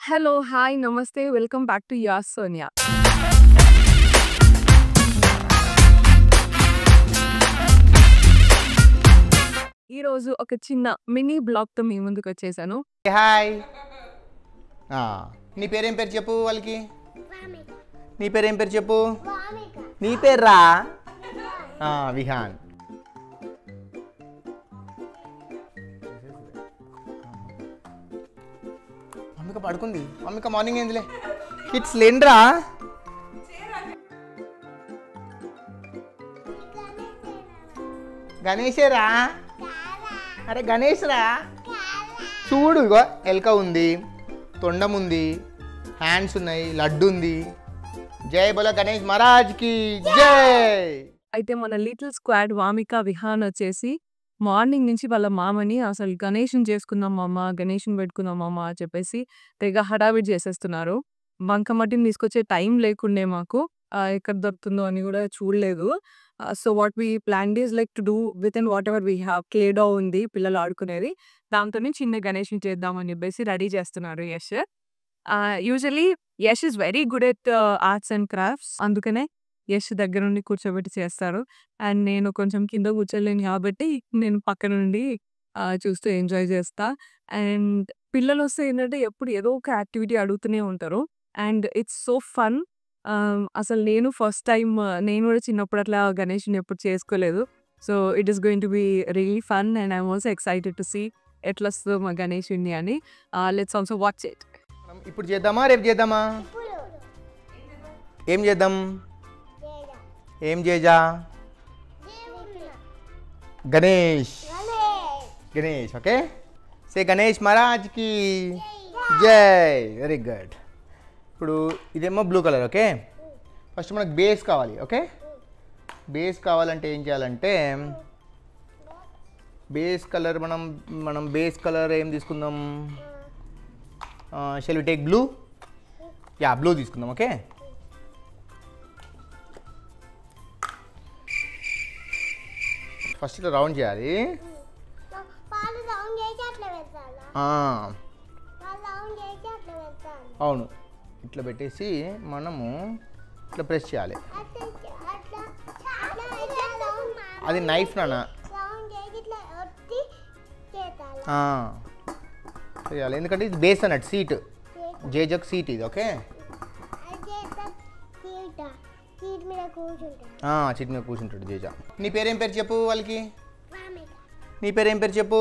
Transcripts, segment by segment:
Hello, hi, నమస్తే. Welcome back to yas Sonia. ఈరోజు ఒక చిన్న మినీ బ్లాగ్‌తో మీ ముందుకొచ్చేసాను. హాయ్. నీ పేరేం పేరు చెప్పు వాళ్ళకి. నీ పేరేం పేరు చెప్పు. నీ పేర్రా విహాన్. మమ్మిక పడుకుంది. మమ్మిక మార్నింగ్ ఏందిలే కిడ్స్ లేండ్రా. గణేషేరా. అరే గణేష్ రా. చూడు ఇగో ఎల్క ఉంది, తొండం ఉంది, హ్యాండ్స్ ఉన్నాయి, లడ్డు ఉంది. జై బోలో గణేష్ మహారాజ్కి జై. అయితే మన లిటిల్ స్క్వాడ్ వామిక, విహాన్ వచ్చేసి మార్నింగ్ నుంచి వాళ్ళ మామని అసలు గణేష్‌ని చేసుకుందాం మమ్మ, గణేష్‌ని పెట్టుకుందాం మమ్మ అని చెప్పేసి తెగ హడావిడి చేసేస్తున్నారు. బంకమట్టిని తీసుకొచ్చే టైం లేకుండే మాకు. ఎక్కడ దొరుకుతుందో అని కూడా చూడలేదు. So what we planned is like to do with in whatever we have. Clay dough ఉంది పిల్లలు ఆడుకునేది. దాంతోనే చిన్న గణేష్‌ని చేద్దామని చెప్పేసి రెడీ చేస్తున్నారు Yash. Usually Yash is very good at arts and crafts. అందుకనే యష్ దగ్గర నుండి కూర్చోబెట్టి చేస్తారు. అండ్ నేను కొంచెం కింద కూర్చోలేను కాబట్టి నేను పక్క నుండి చూస్తూ ఎంజాయ్ చేస్తా. అండ్ పిల్లలు వస్తే ఏంటంటే ఎప్పుడు ఏదో ఒక యాక్టివిటీ అడుగుతూనే ఉంటారు. And it's so fun. అసలు నేను ఫస్ట్ టైం నేను కూడా చిన్నప్పుడు అట్లా గణేష్‌ని ఎప్పుడు చేసుకోలేదు. So it is going to be really fun and I'm also excited to see ఎట్లా వస్తుందో మా గణేషుడిని అని. Let's also watch it. ఇప్పుడు చేద్దామా రేపు చేద్దామా? ఏం చేద్దాం? ఏం చేజా? గణేష్. గణేష్ ఓకే. సే గణేష్ మహారాజ్కి జై. Very good. ఇప్పుడు ఇదేమో బ్లూ కలర్ ఓకే. ఫస్ట్ మనకు బేస్ కావాలి ఓకే. బేస్ కావాలంటే ఏం చేయాలంటే బేస్ కలర్ మనం బేస్ కలర్ ఏం తీసుకుందాం? Shall we take blue? Yeah blue తీసుకుందాం ఓకే. ఫస్ట్ ఇట్లా రౌండ్ చేయాలి. అవును, ఇట్లా పెట్టేసి మనము ఇట్లా ప్రెస్ చేయాలి. అది నైఫ్ నాన్న చేయాలి, ఎందుకంటే ఇది బేస్ అన్నట్టు సీట్, జేజక్ సీట్ ఇది ఓకే. సీట్ మీద కూర్చుంటాడు జేజా. నీ పేరేం పేరు చెప్పు వాళ్ళకి. నీ పేరేం పేరు చెప్పు.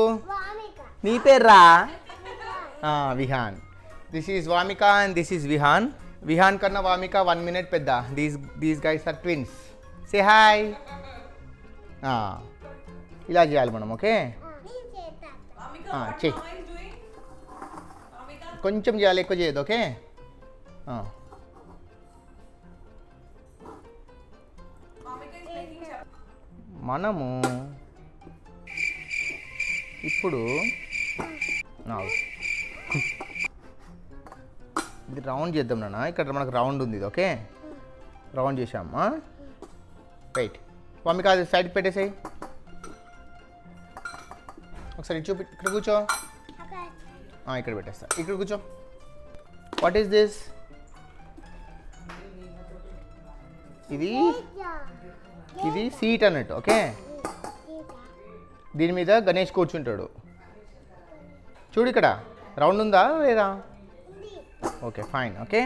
నీ పేర్రా Vihaan. This is Vamika and this is Vihaan. Vihaan కన్నా వామిక 1 minute పెద్ద. These guys are twins. Say hi. ఇలా చేయాలి మనం ఓకే. చెయ్యి, కొంచెం చేయాలి, ఎక్కువ చేయదు ఓకే. మనము ఇప్పుడు ఇది రౌండ్ చేద్దాం నాన్న. ఇక్కడ మనకు రౌండ్ ఉంది ఇది ఓకే. రౌండ్ చేసామా. రైట్ మమ్మీకి అది సైడ్కి పెట్టేసాయి. ఒకసారి చూపి, ఇక్కడ కూర్చో. ఇక్కడ పెట్టేస్తా, ఇక్కడ కూర్చో. What is this? ఇది సీట్ అన్నట్టు ఓకే. దీని మీద గణేష్ కూర్చుంటాడు. చూడు ఇక్కడ రౌండ్ ఉందా లేదా? Okay fine okay.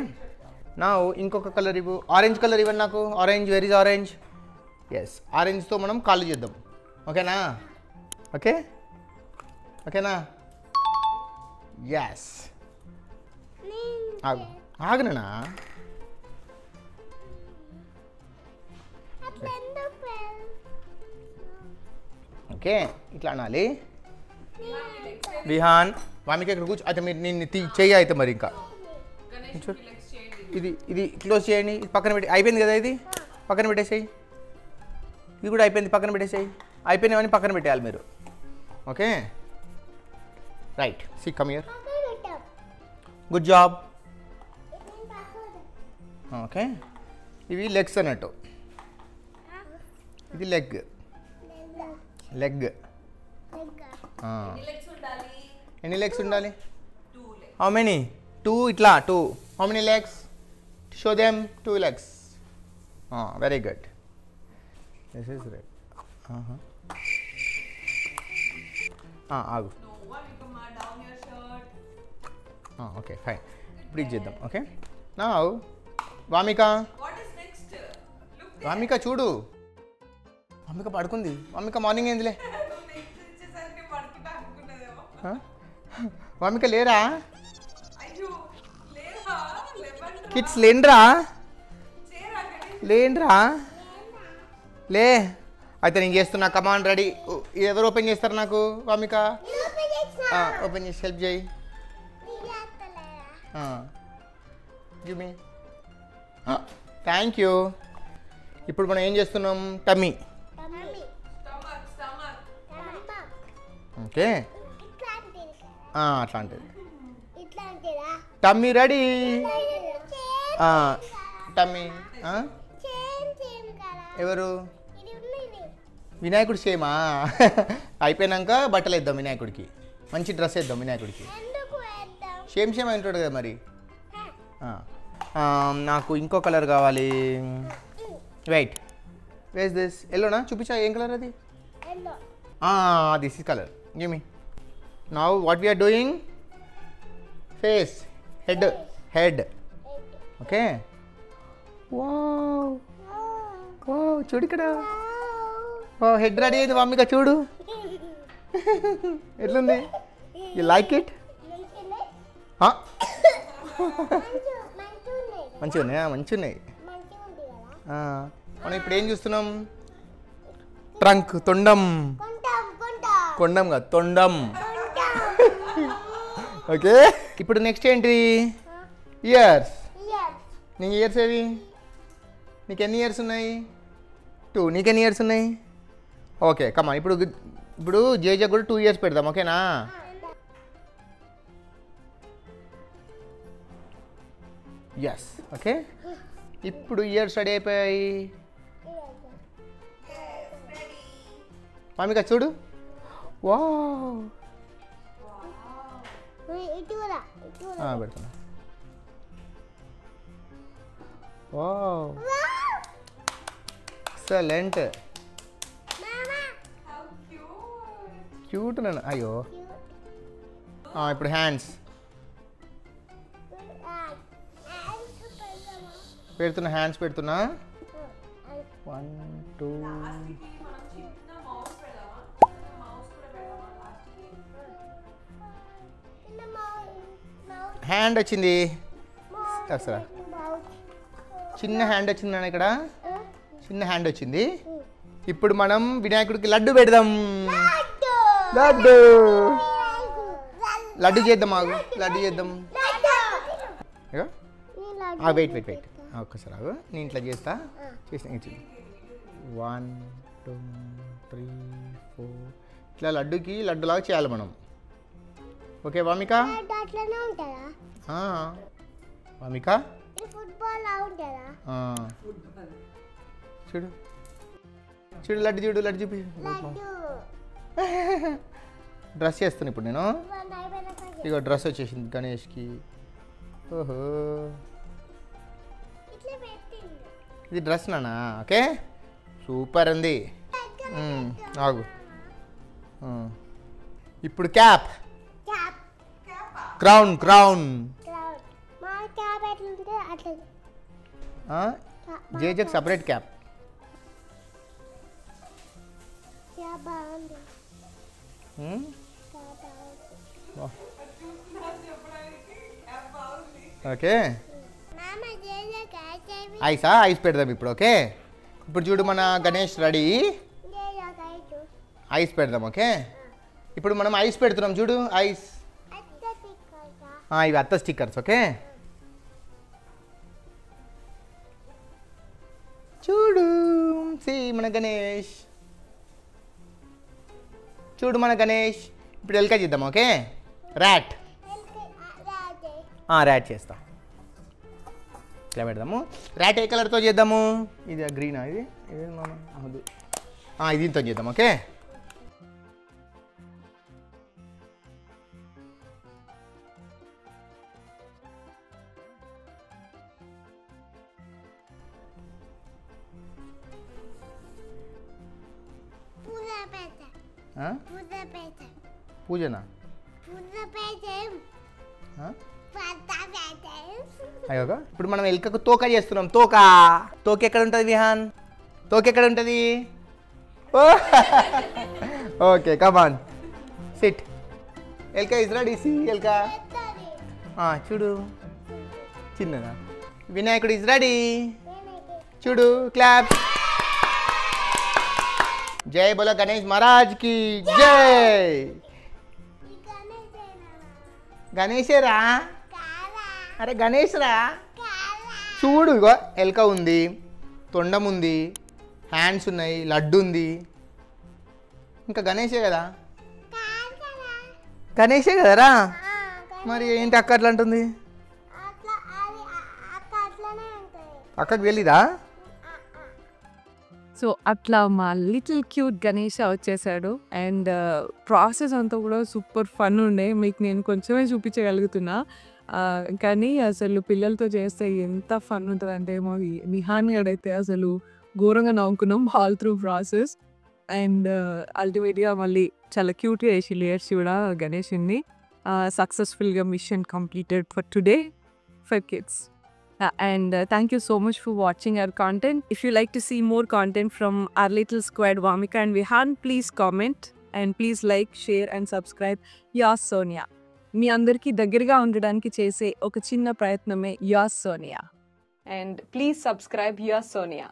నా ఇంకొక కలర్ ఇవ్వు. ఆరెంజ్ కలర్ ఇవ్వండి నాకు. Orange, where is orange? Yes, ఆరెంజ్తో మనం కాళ్ళు చేద్దాం ఓకేనా. ఓకే ఓకేనా. ఎస్. ఆగనా. ఓకే ఇట్లా అనాలి. విహాన్ వామిక ఇక్కడ కూర్చో. అయితే మీరు నిన్ను చెయ్యి అయితే మరి ఇంకా ఇది క్లోజ్ చేయండి. ఇది పక్కన పెట్టి అయిపోయింది కదా, ఇది పక్కన పెట్టేసేయి. ఇది కూడా అయిపోయింది, పక్కన పెట్టేసేయి. అయిపోయినవన్నీ పక్కన పెట్టేయాలి మీరు okay. Right, see come here. Good job okay. ఇవి లెగ్స్ అన్నట్టు. ఇది లెగ్. ఎన్ని లెగ్స్ ఉండాలి? How many? 2 itla 2. How many legs? Show them 2 legs. Very good. This is right. Agu. Okay, fine. ఇప్పుడు ఇది చేద్దాం. Okay, now Vamika. వామిక చూడు, వామిక పడుకుంది. వామిక మార్నింగ్ ఏందిలే. వామిక లేరా? కిడ్స్ లేండ్రా? లేండ్రా? లే అయితే నేను చేస్తున్నా. Command ready. ఎవరు ఓపెన్ చేస్తారు నాకు? వామిక ఓపెన్ చేసి హెల్ప్ చేయి. Give me. Thank you. ఇప్పుడు మనం ఏం చేస్తున్నాం? టమ్మీ. ఓకే, అట్లాంటిది. Tummy ready. టమ్మీ ఎవరు? వినాయకుడు సేమా? అయిపోయినాక బట్టలు వేద్దాం వినాయకుడికి. మంచి డ్రెస్ వేద్దాం వినాయకుడికి. సేమ్ సేమ్ ఉంటాడు కదా మరి. నాకు ఇంకో కలర్ కావాలి. వెయిట్, వేస్ దిస్ ఎల్లోనా? చూపించా. ఏం కలర్ అది? This is colour. Give me. Now what we are doing? Face, head. Okay. Wow, చూడు ఇక్కడ. హెడ్ రెడీ అయింది వామిక. చూడు ఎట్లుంది? You like it? మంచిగా ఉన్నాయా? మంచిగా ఉన్నాయి. మనం ఇప్పుడు ఏం చూస్తున్నాం? ట్రంక్, తొండం. కొండం కాదు, తొండం. ఓకే, ఇప్పుడు నెక్స్ట్ ఏంటి? ఇయర్స్. నీకు ఇయర్స్ ఏవి? నీకు ఎన్ని ఇయర్స్ ఉన్నాయి? 2. నీకు ఎన్ని ఇయర్స్ ఉన్నాయి? ఓకే, కమా. ఇప్పుడు జేజ కూడా 2 ఇయర్స్ పెడదాం. ఓకేనా? ఎస్. ఓకే, ఇప్పుడు ఇయర్స్ రెడీ అయిపోయాయి. మామిక చూడు. వావ్, పెడుతున్నా. Wow, excellent. క్యూట్ నన్ను. అయ్యో, ఇప్పుడు హ్యాండ్స్ పెడుతున్నా. హ్యాండ్స్ పెడుతున్నా. 1 2. హ్యాండ్ వచ్చింది. సరే, చిన్న హ్యాండ్ వచ్చింది నాన్న. ఇక్కడ చిన్న హ్యాండ్ వచ్చింది. ఇప్పుడు మనం వినాయకుడికి లడ్డు పెడదాం. లడ్డు చేద్దాం. ఆగు, లడ్డు చేద్దాం. వెయిట్ ఒక్కసారి ఆగు. నేను ఇట్లా చేస్తా. చేసిన 1 2 3 4. ఇట్లా లడ్డుకి లడ్డులాగా చేయాలి మనం. ఓకే వామిక? వామిక చూడు, చూడు లడ్డు, చూడు లడ్డు చూపి. డ్రెస్ చేస్తాను ఇప్పుడు నేను. ఇగో డ్రెస్ వచ్చేసింది గణేష్కి. ఓహో, ఇది డ్రెస్ నానా? ఓకే, సూపర్ ఉంది. ఆగు. ఇప్పుడు క్యాప్. క్రౌన్. జేజకి సపరేట్ క్యాప్. ఓకే, ఐస్ పెడదాం ఇప్పుడు. ఓకే, ఇప్పుడు చూడు మన గణేష్ రెడీ. ఐస్ పెడదాం. ఓకే, ఇప్పుడు మనం ఐస్ పెడుతున్నాం. చూడు ఐస్. ఇవి అత్త స్టిక్కర్స్. ఓకే, చూడు. మన గణేష్ చూడు, మన గణేష్. ఇప్పుడు ఎల్కా చేద్దాం. Okay, rat. ర్యాట్ చేస్తాం. ఇట్లా పెడదాము. ర్యాట్ ఏ కలర్తో చేద్దాము? ఇది గ్రీనా? ఇది దీంతో చేద్దాం. ఓకే, ఆ? పూజనా అయ్యోగా ఇప్పుడు మనం ఎలుకకు తోక చేస్తున్నాం. తోక ఎక్కడ ఉంటుంది విహాన్? తోక ఎక్కడ ఉంటుంది? Okay come on sit. ఎల్క ఇస్ రెడీ. సి ఎల్క చూడు చిన్నదా. వినాయకుడు ఇస్ రెడీ. చూడు క్లాప్. జై బోలో గణేష్ మహారాజ్ కి జై. గణేషేరా? అరే గణేష్ రా. చూడు ఇగో ఎలుక ఉంది, తొండం ఉంది, హ్యాండ్స్ ఉన్నాయి, లడ్డు ఉంది. ఇంకా గణేషే కదా? గణేషే కదరా? మరి ఏంటి అక్క అట్లా అంటుంది? అక్కకు తెలీదా? సో అట్లా మా లిటిల్ క్యూట్ గణేష్ వచ్చేసాడు. అండ్ ప్రాసెస్ అంతా కూడా సూపర్ ఫన్ ఉండే. మీకు నేను కొంచెమే చూపించగలుగుతున్నా, కానీ అసలు పిల్లలతో చేస్తే ఎంత ఫన్ ఉంటుందంటే మా విహాన్ గడైతే అసలు ఘోరంగా నవ్వుకున్నాం ఆల్ త్రూ ప్రాసెస్. అండ్ అల్టిమేట్గా మళ్ళీ చాలా క్యూట్గా వేసి లేయర్స్ కూడా గణేష్ని. సక్సెస్ఫుల్గా machine completed for today for kids. And thank you so much for watching our content. If you like to see more content from our little squad Vamika and Vihan, please comment and please like, share and subscribe. Yours Sonia. మీ అందరికీ దగ్గరగా ఉండడానికి చేసే ఒక చిన్న ప్రయత్నమే Yours Sonia. And please subscribe Yours Sonia.